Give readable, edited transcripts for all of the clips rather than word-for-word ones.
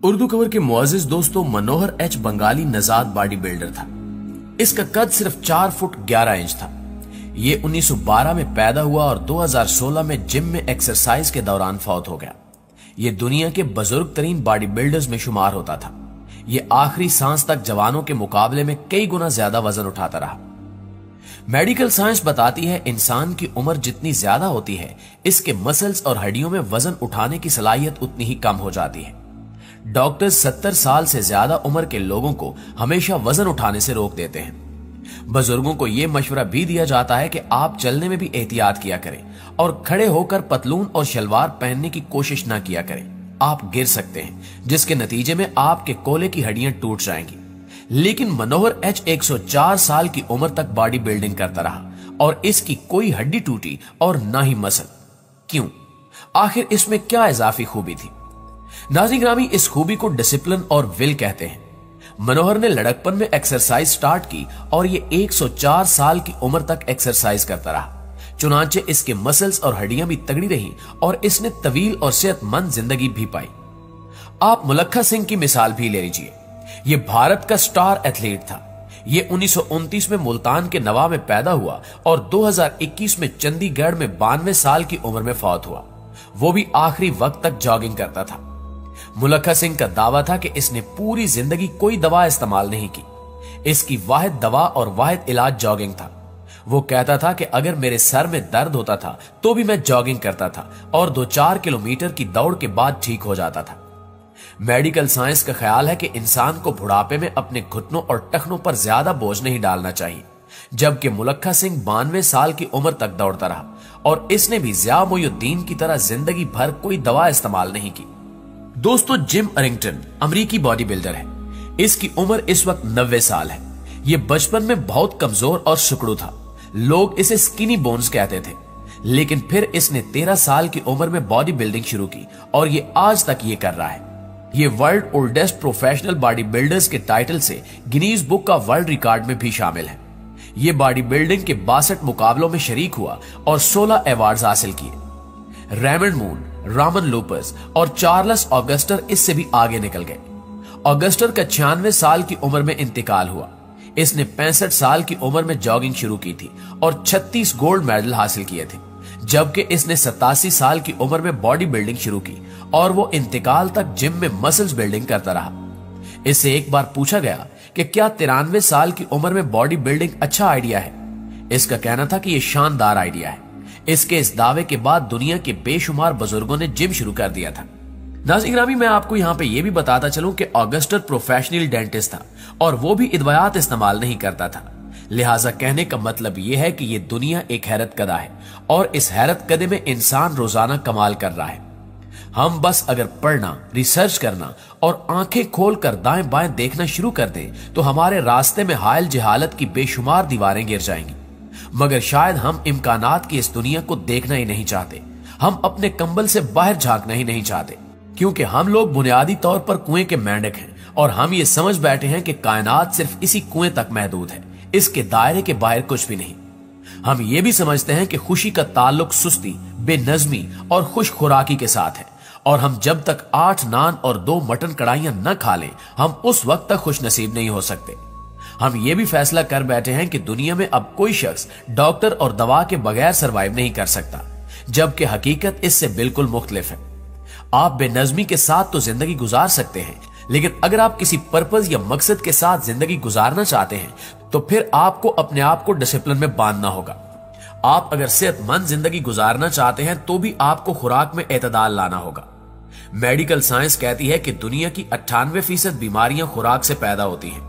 Urdu cover के मुअज़्ज़िज़ दोस्तों, मनोहर H Bengali नजाद body builder था। इसका कद सिर्फ 4 फुट 11 इंच था। ये 1912 में पैदा हुआ और 2016 में जिम में एक्सरसाइज के दौरान फौत हो गया। ये दुनिया के बुजुर्ग तरीन बॉडी बिल्डर्स में शुमार होता था। ये आखिरी सांस तक जवानों के मुकाबले में कई गुना ज्यादा वजन उठाता रहा। मेडिकल साइंस बताती है इंसान की उम्र जितनी ज्यादा होती है, इसके मसल्स और हड्डियों में वजन उठाने की सलाहियत उतनी ही कम हो जाती है। डॉक्टर 70 साल से ज्यादा उम्र के लोगों को हमेशा वजन उठाने से रोक देते हैं। बुजुर्गों को यह मशवरा भी दिया जाता है कि आप चलने में भी एहतियात किया करें और खड़े होकर पतलून और शलवार पहनने की कोशिश ना किया करें। आप गिर सकते हैं, जिसके नतीजे में आपके कोले की हड्डियां टूट जाएंगी। लेकिन मनोहर एच 104 साल की उम्र तक बॉडी बिल्डिंग करता रहा और इसकी कोई हड्डी टूटी और ना ही मसल। क्यों? आखिर इसमें क्या इजाफी खूबी थी? नाज़रीन ग्रामी, इस खूबी को डिसिप्लिन और विल कहते हैं। मनोहर ने लड़कपन में एक्सरसाइज स्टार्ट की और ये 104 साल की उम्र तक एक्सरसाइज करता रहा। चुनांचे इसके मसल्स और हड्डियां भी तगड़ी रही और इसने तवील और सेहतमंद जिंदगी भी पाई। आप मुलक्का सिंह की मिसाल भी ले लीजिए। ये भारत का स्टार एथलीट था। ये 1929 में मुल्तान के नवा में पैदा हुआ और 2021 में चंडीगढ़ में 92 साल की उम्र में फौत हुआ। वो भी आखिरी वक्त तक जॉगिंग करता था। मुलक्का सिंह का दावा था कि इसने पूरी जिंदगी कोई दवा इस्तेमाल नहीं की। इसकी वाहिद दवा और वाहिद इलाज जॉगिंग था। वो कहता था कि अगर मेरे सर में दर्द होता था तो भी मैं जॉगिंग करता था और 2-4 किलोमीटर की दौड़ के बाद ठीक हो जाता था। मेडिकल साइंस का ख्याल है कि इंसान को बुढ़ापे में अपने घुटनों और टखनों पर ज्यादा बोझ नहीं डालना चाहिए, जबकि मुलक्का सिंह 92 साल की उम्र तक दौड़ता रहा और इसने भी ज़िया मोइनुद्दीन की तरह जिंदगी भर कोई दवा इस्तेमाल नहीं की। दोस्तों, जिम अरिंगटन अमरीकी बॉडी बिल्डर है। इसकी उम्र इस वक्त 90 साल है। ये बचपन में बहुत कमजोर और सुकड़ू था। लोग इसे स्किनी बोन्स कहते थे, लेकिन फिर इसने 13 साल की उम्र में बॉडी बिल्डिंग शुरू की और ये आज तक ये कर रहा है। ये world oldest professional body builders के टाइटल से गिनीज बुक का वर्ल्ड रिकॉर्ड में भी शामिल है। ये बॉडी बिल्डिंग के 62 मुकाबलों में शरीक हुआ और 16 अवार्ड्स हासिल किए। रेमंड मून, रामन लूपस और चार्ल्स ऑगस्टर इससे भी आगे निकल गए। ऑगस्टर का 96 साल की उम्र में इंतकाल हुआ। इसने 65 साल की उम्र में जॉगिंग शुरू की थी और 36 गोल्ड मेडल हासिल किए थे, जबकि इसने 87 साल की उम्र में बॉडी बिल्डिंग शुरू की और वो इंतकाल तक जिम में मसल्स बिल्डिंग करता रहा। इससे एक बार पूछा गया कि क्या 93 साल की उम्र में बॉडी बिल्डिंग अच्छा आइडिया है। इसका कहना था कि यह शानदार आइडिया है। इसके इस दावे के बाद दुनिया के बेशुमार बुजुर्गों ने जिम शुरू कर दिया था। नाज़रीन ग्रामी, मैं आपको यहाँ पे ये भी बताता चलूं कि ऑगस्टर प्रोफेशनल डेंटिस्ट था और वो भी इदवायात इस्तेमाल नहीं करता था। लिहाजा कहने का मतलब ये है कि ये दुनिया एक हैरत कदा है और इस हैरत कदे में इंसान रोजाना कमाल कर रहा है। हम बस अगर पढ़ना, रिसर्च करना और आंखें खोलकर दाएं बाएं देखना शुरू कर दें तो हमारे रास्ते में हायल जहालत की बेशुमार दीवारें गिर जाएंगी। मगर शायद हम इम्कानात की इस दुनिया को देखना ही नहीं चाहते। हम अपने कंबल से बाहर झांकना ही नहीं चाहते, क्योंकि हम लोग बुनियादी तौर पर कुएं के मेंढक हैं और हम ये समझ बैठे हैं कि कायनात सिर्फ इसी कुएं तक महदूद है, इसके दायरे के बाहर कुछ भी नहीं। हम ये भी समझते हैं कि खुशी का ताल्लुक सुस्ती, बेनज़मी और खुश खुराकी के साथ है और हम जब तक 8 नान और 2 मटन कढ़ाइयां न खा लें, हम उस वक्त तक खुश नसीब नहीं हो सकते। हम ये भी फैसला कर बैठे हैं कि दुनिया में अब कोई शख्स डॉक्टर और दवा के बगैर सरवाइव नहीं कर सकता, जबकि हकीकत इससे बिल्कुल मुख्तलिफ है। आप बेनज़मी के साथ तो जिंदगी गुजार सकते हैं, लेकिन अगर आप किसी पर्पज या मकसद के साथ जिंदगी गुजारना चाहते हैं तो फिर आपको अपने आप को डिसिप्लिन में बांधना होगा। आप अगर सेहतमंद जिंदगी गुजारना चाहते हैं तो भी आपको खुराक में एतदाल लाना होगा। मेडिकल साइंस कहती है कि दुनिया की 98% बीमारियां खुराक से पैदा होती हैं।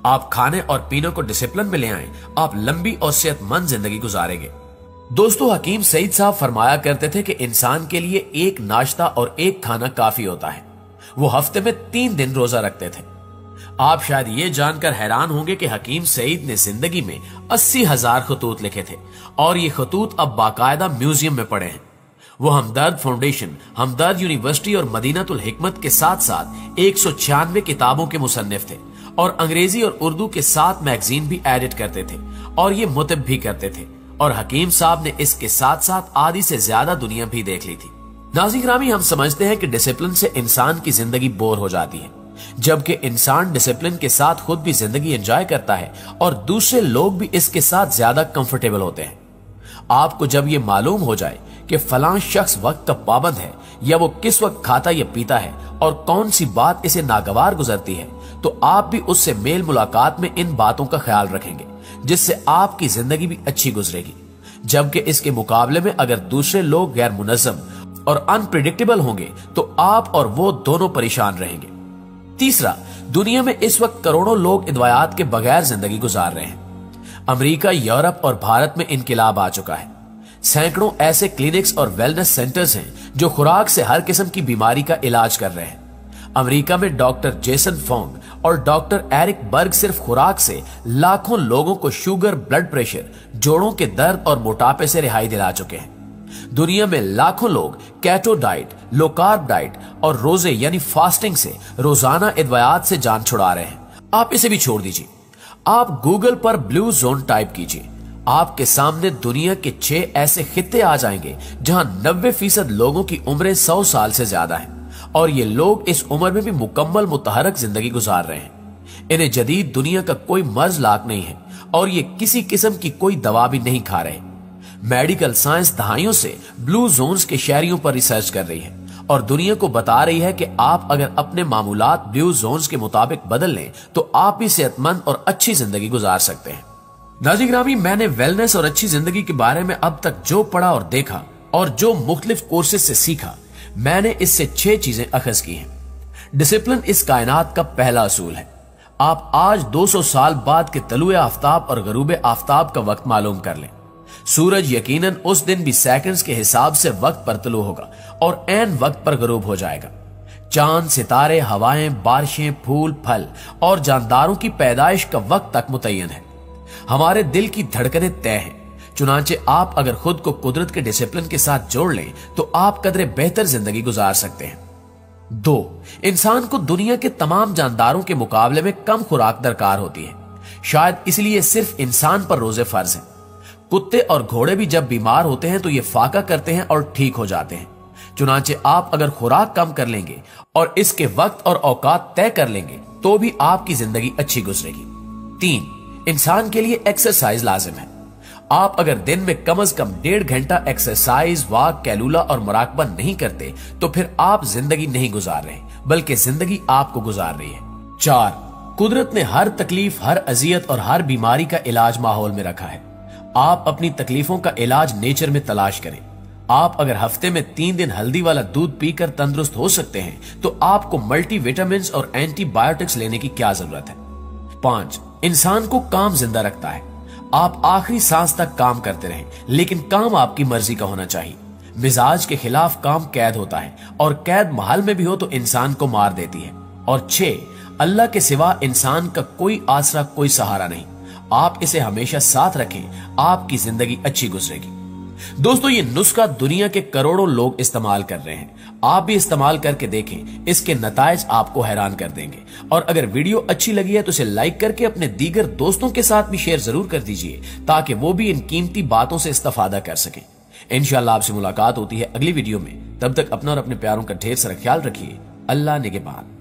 आप खाने और पीने को डिसिप्लिन में ले आएं, आप लंबी और सेहतमंद जिंदगी गुजारेंगे। दोस्तों, हकीम सईद साहब फरमाया करते थे कि इंसान के लिए एक नाश्ता और एक खाना काफी होता है। वो हफ्ते में 3 दिन रोजा रखते थे। आप शायद ये जानकर हैरान होंगे कि हकीम सईद ने जिंदगी में 80,000 खतूत लिखे थे और ये खतूत अब बाकायदा म्यूजियम में पड़े हैं। वो हमदर्द फाउंडेशन, हमदर्द यूनिवर्सिटी और मदीनातुल हिकमत के साथ साथ 196 किताबों के मुसन्निफ थे और अंग्रेजी और उर्दू के 7 मैगजीन भी एडिट करते थे और ये मुतब भी करते थे। और हकीम साहब ने इसके साथ साथ आधी से ज्यादा दुनिया भी देख ली थी। नाज़रीन ग्रामी, हम समझते हैं कि डिसिप्लिन से इंसान की जिंदगी बोर हो जाती है, जबकि इंसान डिसिप्लिन के साथ खुद भी जिंदगी एंजॉय करता है और दूसरे लोग भी इसके साथ ज्यादा कंफर्टेबल होते हैं। आपको जब यह मालूम हो जाए कि फलां शख्स वक्त का पाबंद है, या वो किस वक्त खाता या पीता है और कौन सी बात इसे नागवार गुजरती है, तो आप भी उससे मेल मुलाकात में इन बातों का ख्याल रखेंगे, जिससे आपकी जिंदगी भी अच्छी गुजरेगी। जबकि इसके मुकाबले में अगर दूसरे लोग गैर मुनज़्ज़म और अनप्रिडिक्टेबल होंगे तो आप और वो दोनों परेशान रहेंगे। तीसरा, दुनिया में इस वक्त करोड़ों लोग हिदायत के बगैर जिंदगी गुजार रहे हैं। अमेरिका, यूरोप और भारत में इनकिलाब आ चुका है। सैकड़ों ऐसे क्लिनिक्स और वेलनेस सेंटर्स हैं जो खुराक से हर किस्म की बीमारी का इलाज कर रहे हैं। अमेरिका में डॉक्टर जेसन फोंग और डॉक्टर एरिक बर्ग सिर्फ खुराक से लाखों लोगों को शुगर, ब्लड प्रेशर, जोड़ों के दर्द और मोटापे से रिहाई दिला चुके हैं। दुनिया में लाखों लोग keto diet, low carb diet और रोजे यानी फास्टिंग से रोजाना हिदायत से जान छुड़ा रहे हैं। आप इसे भी छोड़ दीजिए, आप गूगल पर ब्लू जोन टाइप कीजिए, आपके सामने दुनिया के 6 ऐसे खित्ते आ जाएंगे जहां 90% लोगों की उम्रें 100 साल से ज्यादा है और ये लोग इस उम्र में भी मुकम्मल मुतहरक जिंदगी गुजार रहे हैं। इन्हें जदीद दुनिया का कोई मर्ज लाक नहीं है और ये किसी किस्म की कोई दवा भी नहीं खा रहे। मेडिकल साइंस दहाइयों से ब्लू जोन्स के शहरियों पर रिसर्च कर रही है और दुनिया को बता रही है कि आप अगर अपने मामूलात ब्लू जोन्स के मुताबिक बदल लें तो आप भी सेहतमंद और अच्छी जिंदगी गुजार सकते हैं। नाज़रीन ग्रामी, मैंने वेलनेस और अच्छी जिंदगी के बारे में अब तक जो पढ़ा और देखा और जो मुख्तलिफ कोर्सेज से सीखा, मैंने इससे 6 चीजें अखज की हैं। डिसिप्लिन इस कायनात का पहला असूल है। आप आज 200 साल बाद के तलुए आफ्ताब और गरूब आफ्ताब का वक्त मालूम कर लें। सूरज यकीनन उस दिन भी सेकंड्स के हिसाब से वक्त पर तलु होगा और ऐन वक्त पर गरूब हो जाएगा। चांद, सितारे, हवाएं, बारिशें, फूल, फल और जानदारों की पैदाइश का वक्त तक मुतय्यन है। हमारे दिल की धड़कनें तय हैं। चुनांचे आप अगर खुद को कुदरत के डिसिप्लिन के साथ जोड़ लें तो आप कदरे बेहतर जिंदगी गुजार सकते हैं। 2, इंसान को दुनिया के तमाम जानदारों के मुकाबले में कम खुराक दरकार होती है। शायद इसलिए सिर्फ इंसान पर रोजे फर्ज हैं। कुत्ते और घोड़े भी जब बीमार होते हैं तो ये फाका करते हैं और ठीक हो जाते हैं। चुनांचे आप अगर खुराक कम कर लेंगे और इसके वक्त और औकात तय कर लेंगे तो भी आपकी जिंदगी अच्छी गुजरेगी। 3, इंसान के लिए एक्सरसाइज लाजिम है। आप अगर दिन में कम से कम 1.5 घंटा एक्सरसाइज, वॉक, कैलूला और मुराकबा नहीं करते तो फिर आप जिंदगी नहीं गुजार रहे, बल्कि जिंदगी आपको गुजार रही है। 4, कुदरत ने हर तकलीफ, हर अजियत और हर बीमारी का इलाज माहौल में रखा है। आप अपनी तकलीफों का इलाज नेचर में तलाश करें। आप अगर हफ्ते में 3 दिन हल्दी वाला दूध पीकर तंदुरुस्त हो सकते हैं तो आपको मल्टीविटामिन और एंटीबायोटिक्स लेने की क्या जरूरत है। 5, इंसान को काम जिंदा रखता है। आप आखिरी सांस तक काम करते रहें, लेकिन काम आपकी मर्जी का होना चाहिए। मिजाज के खिलाफ काम कैद होता है और कैद महल में भी हो तो इंसान को मार देती है। और 6, अल्लाह के सिवा इंसान का कोई आसरा, कोई सहारा नहीं। आप इसे हमेशा साथ रखें, आपकी जिंदगी अच्छी गुजरेगी। दोस्तों, ये नुस्खा दुनिया के करोड़ों लोग इस्तेमाल कर रहे हैं। आप भी इस्तेमाल करके देखें, इसके नतायज आपको हैरान कर देंगे। और अगर वीडियो अच्छी लगी है तो इसे लाइक करके अपने दीगर दोस्तों के साथ भी शेयर जरूर कर दीजिए, ताकि वो भी इन कीमती बातों से इस्तेफादा कर सकें। इंशाअल्लाह आपसे मुलाकात होती है अगली वीडियो में। तब तक अपना और अपने प्यारों का ढेर सारा ख्याल रखिए। अल्लाह निगहबान।